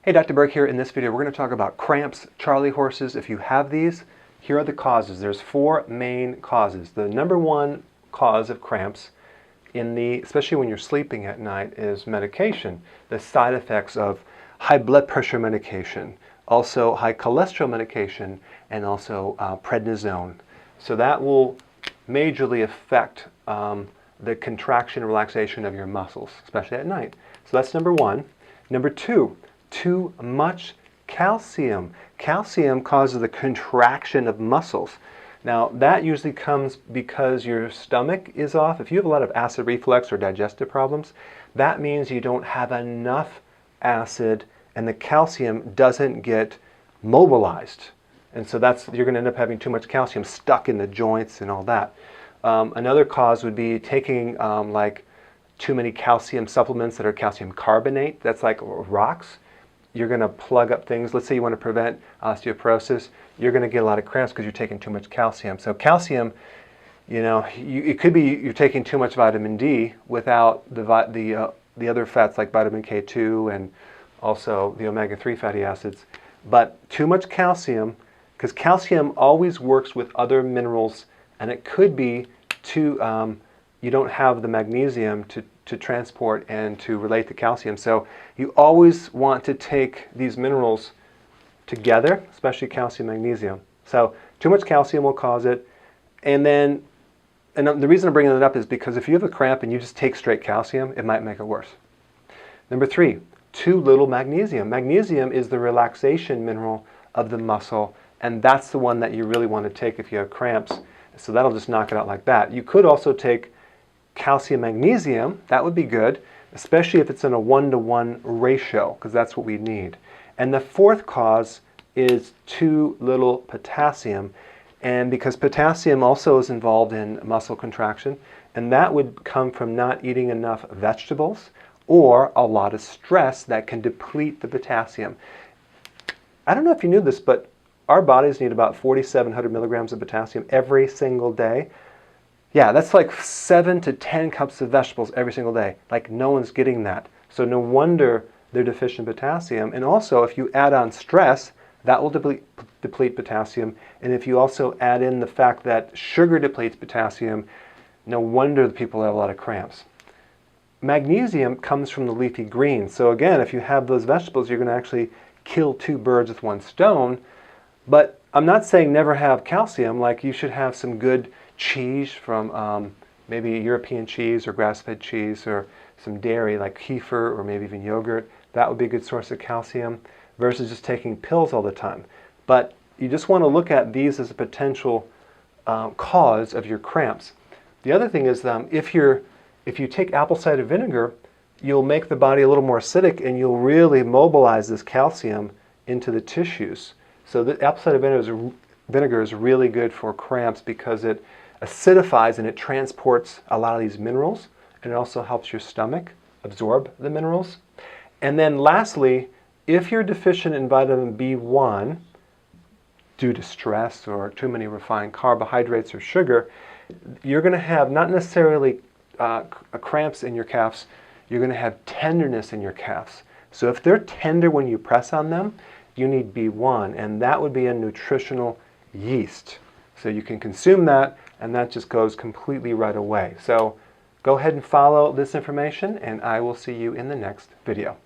Hey, Dr. Berg here. In this video, we're going to talk about cramps, Charley horses. If you have these, here are the causes. There's four main causes. The number one cause of cramps, especially when you're sleeping at night, is medication. The side effects of high blood pressure medication, also high cholesterol medication, and also prednisone. So that will majorly affect the contraction and relaxation of your muscles, especially at night. So that's number one. Number two, too much calcium. Calcium causes the contraction of muscles. Now, that usually comes because your stomach is off. If you have a lot of acid reflux or digestive problems, that means you don't have enough acid and the calcium doesn't get mobilized. And so you're going to end up having too much calcium stuck in the joints and all that. Another cause would be taking like too many calcium supplements that are calcium carbonate. That's like rocks. You're going to plug up things. Let's say you want to prevent osteoporosis. You're going to get a lot of cramps because you're taking too much calcium. So calcium, it could be you're taking too much vitamin D without the other fats like vitamin K2 and also the omega-3 fatty acids. But too much calcium, because calcium always works with other minerals, and it could be you don't have the magnesium to transport and to relate to calcium. So you always want to take these minerals together, especially calcium, magnesium. So too much calcium will cause it. And the reason I'm bringing it up is because if you have a cramp and you just take straight calcium, it might make it worse. Number three, too little magnesium. Magnesium is the relaxation mineral of the muscle, and that's the one that you really want to take if you have cramps. So that'll just knock it out like that. You could also take calcium magnesium. That would be good, especially if it's in a 1-to-1 ratio, because that's what we need. And the fourth cause is too little potassium, and because potassium also is involved in muscle contraction, and that would come from not eating enough vegetables or a lot of stress that can deplete the potassium. I don't know if you knew this, but our bodies need about 4,700 milligrams of potassium every single day. Yeah, that's like 7 to 10 cups of vegetables every single day. Like no one's getting that. So no wonder they're deficient in potassium. And also, if you add on stress, that will deplete potassium. And if you also add in the fact that sugar depletes potassium, no wonder the people have a lot of cramps. Magnesium comes from the leafy greens. So again, if you have those vegetables, you're going to actually kill two birds with one stone. But I'm not saying never have calcium. Like you should have some good cheese from maybe European cheese or grass-fed cheese, or some dairy like kefir or maybe even yogurt. That would be a good source of calcium versus just taking pills all the time. But you just want to look at these as a potential cause of your cramps. The other thing is if you take apple cider vinegar, you'll make the body a little more acidic and you'll really mobilize this calcium into the tissues. So the apple cider vinegar is really good for cramps because it acidifies and it transports a lot of these minerals, and it also helps your stomach absorb the minerals. And then lastly, if you're deficient in vitamin B1 due to stress or too many refined carbohydrates or sugar, you're going to have not necessarily cramps in your calves, you're going to have tenderness in your calves. So if they're tender when you press on them, you need B1, and that would be a nutritional yeast. So you can consume that, and that just goes completely right away. So go ahead and follow this information, and I will see you in the next video.